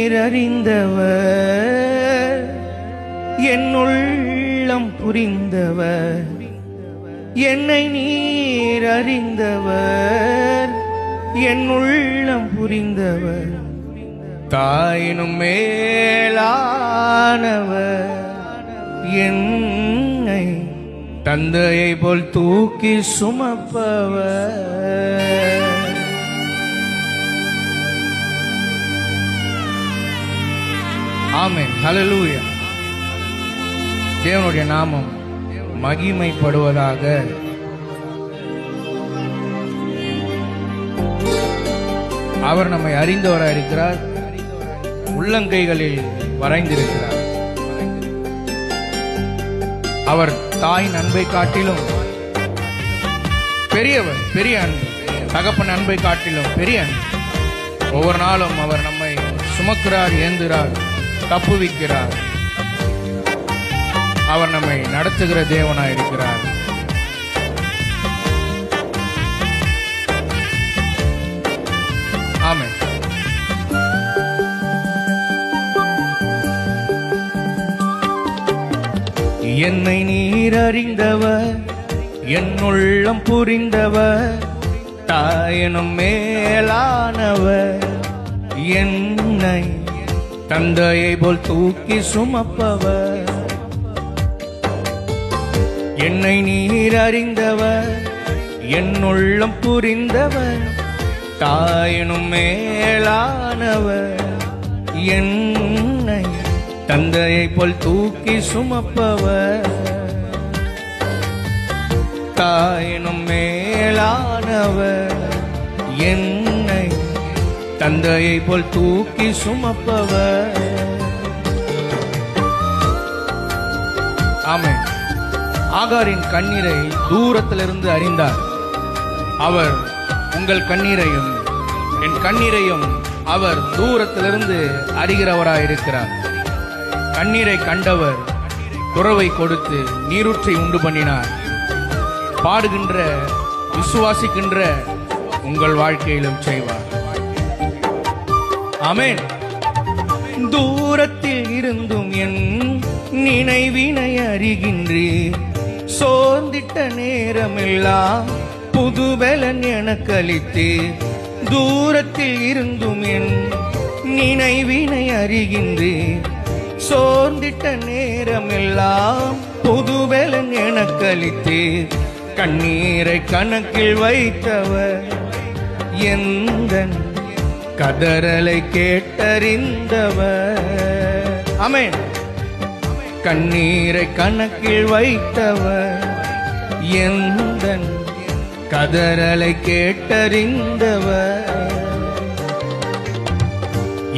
நீர் அறிந்தவர், என் உள்ளம் புரிந்தவர். என்னை நீர் அறிந்தவர், என் உள்ளம் புரிந்தவர். தாயினும் மேலானவர், என்னை தந்தையை போல் தூக்கி சுமப்பவர். ஆமென், ஹல்லேலூயா. தேவனுடைய நாமம் மகிமைப்படுவதாக. அவர் நம்மை அறிந்தவராக இருக்கிறார், உள்ளங்கைகளில் வரைந்திருக்கிறார். அவர் தாயின் அன்பை காட்டிலும் பெரியவர், பெரிய அன்பு. தகப்பன் அன்பை காட்டிலும் பெரிய அன்பு. ஒவ்வொரு நாளும் அவர் நம்மை சுமக்கிறார், ஏந்துகிறார், தப்புவிக்கிறார். அவர் நம்மை நடத்துகிற தேவனாய் இருக்கிறார். ஆமென். என்னை நீர் அறிந்தவர், என் உள்ளம் புரிந்தவர். தாயினும் மேலானவர், என்னை தந்தையை போல் தூக்கி சுமப்பவர். என்னை நீர் அறிந்தவர், என் உள்ளம் புரிந்தவர். தாயினும் மேலானவர், என்னை தந்தையை போல் தூக்கி சுமப்பவர். தாயினும் மேலானவர், என்னை தந்தையை போல் தூக்கி சுமப்பவர். ஆமென். ஆகாரின் கண்ணீரை தூரத்திலிருந்து அறிந்தார். அவர் உங்கள் கண்ணீரையும் என் கண்ணீரையும் அவர் தூரத்திலிருந்து அறிகிறவராயிருக்கிறார். கண்ணீரை கண்டவர் துறவை கொடுத்து நீரூற்றை உண்டு பண்ணினார். பாடுகின்ற, விசுவாசிக்கின்ற உங்கள் வாழ்க்கையிலும் செய்வார். ஆமென். தூரத்தில் இருந்தும் என் நினைவினை அறிகின்றீர். சோர்ந்திட்ட நேரமெல்லாம் புதுபலன் எனக்கு அளித்தீர். தூரத்தில் இருந்தும் என் நினைவினை அறிகின்றீர். சோர்ந்திட்ட நேரமெல்லாம் புதுபலன் எனக்கு அளித்தீர். கண்ணீரை கணக்கில் வைத்தவர், எந்தன் கதறலை கேட்டறிந்தவர். ஆமென். கண்ணீரை கணக்கில் வைத்தவர், எந்தன் கதறலை கேட்டறிந்தவர்.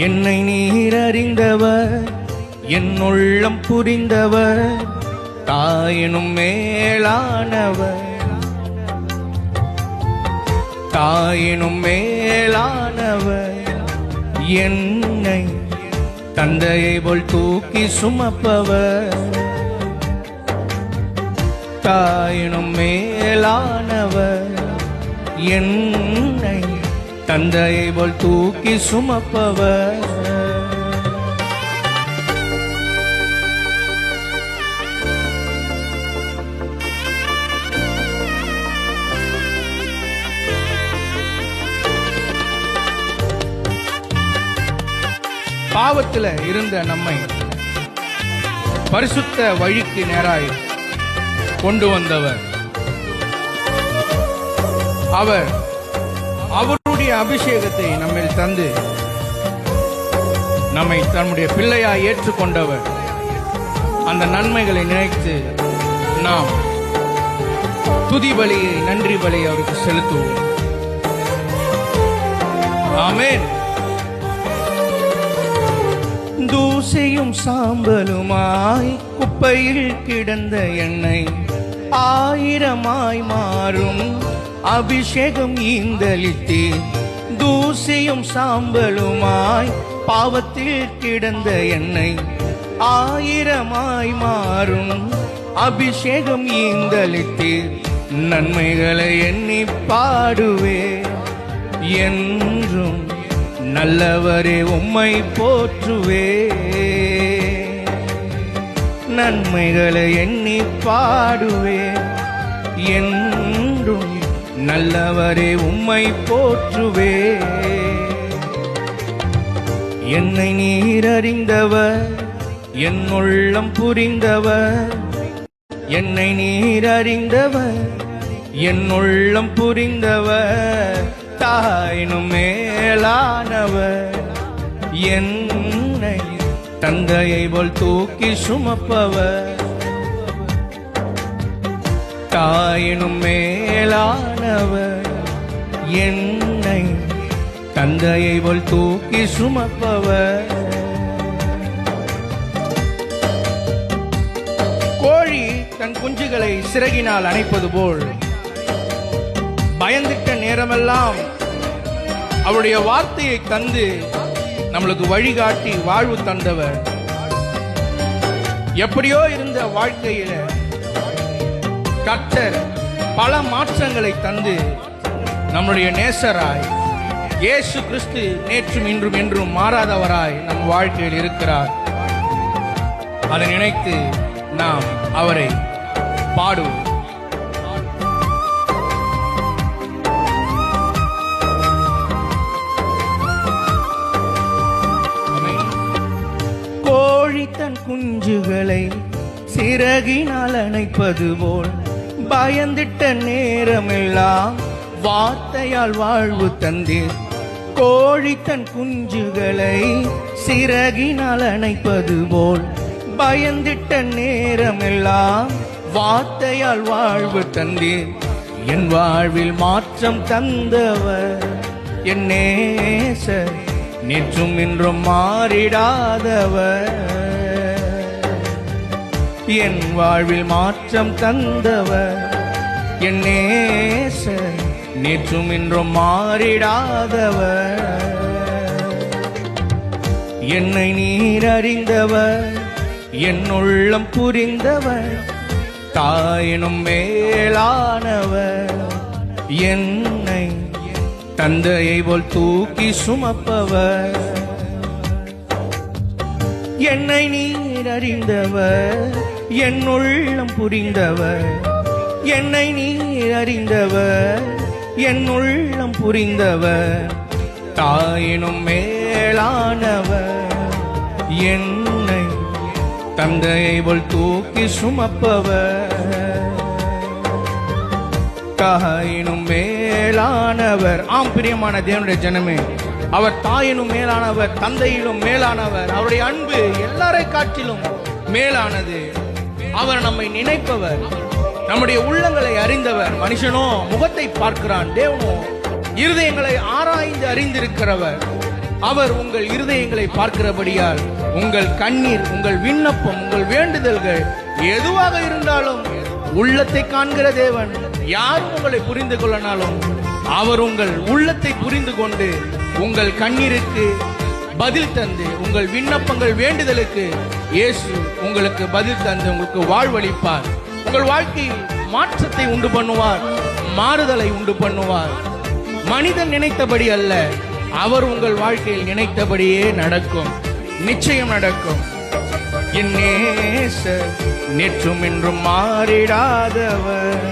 என்னை நீர் அறிந்தவர், என் உள்ளம் புரிந்தவர். தாயினும் மேலானவர், தாயினும் மேலானவர். என்னை தந்தையை போல் தூக்கி சுமப்பவர். தாயினும் மேலானவர், என்னை தந்தையை போல் தூக்கி சுமப்பவர். பாவத்தில் இருந்த நம்மை பரிசுத்த வழிக்கு நேராய் கொண்டு வந்தவர். அவர் அவருடைய அபிஷேகத்தை நம்மில் தந்து நம்மை தன்னுடைய பிள்ளையாய் ஏற்றுக்கொண்டவர். அந்த நன்மைகளை நினைத்து நாம் துதி பலியை, நன்றி பலியை அவருக்கு செலுத்துவோம். ஆமென். தூசியும் சாம்பலுமாய் குப்பையில் கிடந்த எண்ணெய் ஆயிரமாய் மாறும் அபிஷேகம் ஈந்தளித்தீர். தூசியும் சாம்பலுமாய் பாவத்தில் கிடந்த எண்ணெய் ஆயிரமாய் மாறும் அபிஷேகம் ஈந்தளித்தீர். நன்மைகளை எண்ணி பாடுவே, என்றும் நல்லவரே உம்மை போற்றுவே, நன்மைகளை எண்ணி பாடுவே என்றும். நல்லவரே உம்மை போற்றுவே. என்னை நீர் அறிந்தவர், என் உள்ளம் புரிந்தவர். என்னை நீர் அறிந்தவர், என் உள்ளம் புரிந்தவர். தாயினும் மேலானவர், என்னை தந்தையை போல் தூக்கி சுமப்பவர். தாயினும் மேலானவர், என்னை தந்தையை போல் தூக்கி சுமப்பவர். கோழி தன் குஞ்சுகளை சிறகினால் அணைப்பது போல் பயந்திட்ட நேரமெல்லாம் அவருடைய வார்த்தையை தந்து நம்மளுக்கு வழிகாட்டி வாழ்வு தந்தவர். எப்படியோ இருந்த வாழ்க்கையில கர்த்தர் பல மாற்றங்களை தந்து நம்முடைய நேசராய் இயேசு கிறிஸ்து நேற்றும் இன்றும் என்றும் மாறாதவராய் நம் வாழ்க்கையில் இருக்கிறார். அதை நினைத்து நாம் அவரை பாடுவோம். கோழி தன் குஞ்சுகளை சிறகினால் அணைப்பது போல் பயந்திட்ட நேரமெல்லாம் வார்த்தையால் வாழ்வு தந்தீர். கோழி தன் குஞ்சுகளை சிறகினால் அணைப்பது போல் பயந்திட்ட நேரமெல்லாம் வார்த்தையால் வாழ்வு தந்தீர். என் வாழ்வில் மாற்றம் தந்தவர், என் நேசர் நேற்றும் இன்றும் மாறிடாதவர். என் வாழ்வில் மாற்றம் தந்தவர், என் நேசர் நேற்றும் இன்றும் மாறிடாதவர். என்னை நீர் அறிந்தவர், என் உள்ளம் புரிந்தவர். தாயினும் மேலானவர், என்னை தந்தையை போல் தூக்கி சுமப்பவர். என்னை நீர் அறிந்தவர், என் உள்ளம் புரிந்தவர். என்னை நீர் அறிந்தவர், என் உள்ளம் புரிந்தவர். தாயினும் மேலானவர், என்னை தந்தையை போல் தூக்கி சுமப்பவர். தாயினும் மேலானவர். ஆம் பிரியமான தேவனுடைய ஜனமே, அவர் தாயினும் மேலானவர், தந்தையிலும் மேலானவர். அவருடைய அன்பு எல்லாரை காட்டிலும் மேலானது. அவர் நம்மை நினைப்பவர், நம்முடைய உள்ளங்களை அறிந்தவர். மனுஷனோ முகத்தை பார்க்கிறான், தேவனோ இருதயங்களை ஆராய்ந்து அறிந்திருக்கிறவர். அவர் உங்கள் இருதயங்களை பார்க்கிறபடியால் உங்கள் கண்ணீர், உங்கள் விண்ணப்பம், உங்கள் வேண்டுதல்கள் எதுவாக இருந்தாலும் உள்ளத்தை காண்கிற தேவன். யாரும் உங்களை புரிந்து கொள்ளனாலும் அவர் உங்கள் உள்ளத்தை புரிந்து கொண்டு உங்கள் கண்ணீருக்கு பதில் தந்து, உங்கள் விண்ணப்பங்கள் வேண்டுதலுக்கு இயேசு உங்களுக்கு பதில் தந்து உங்களுக்கு வாழ்வளிப்பார். உங்கள் வாழ்க்கையில் மாற்றத்தை உண்டு பண்ணுவார், மாறுதலை உண்டு பண்ணுவார். மனிதன் நினைத்தபடி அல்ல, அவர் உங்கள் வாழ்க்கையில் நினைத்தபடியே நடக்கும், நிச்சயம் நடக்கும். என் நேசர் நேற்றும் என்றும் மாறிடாதவர்.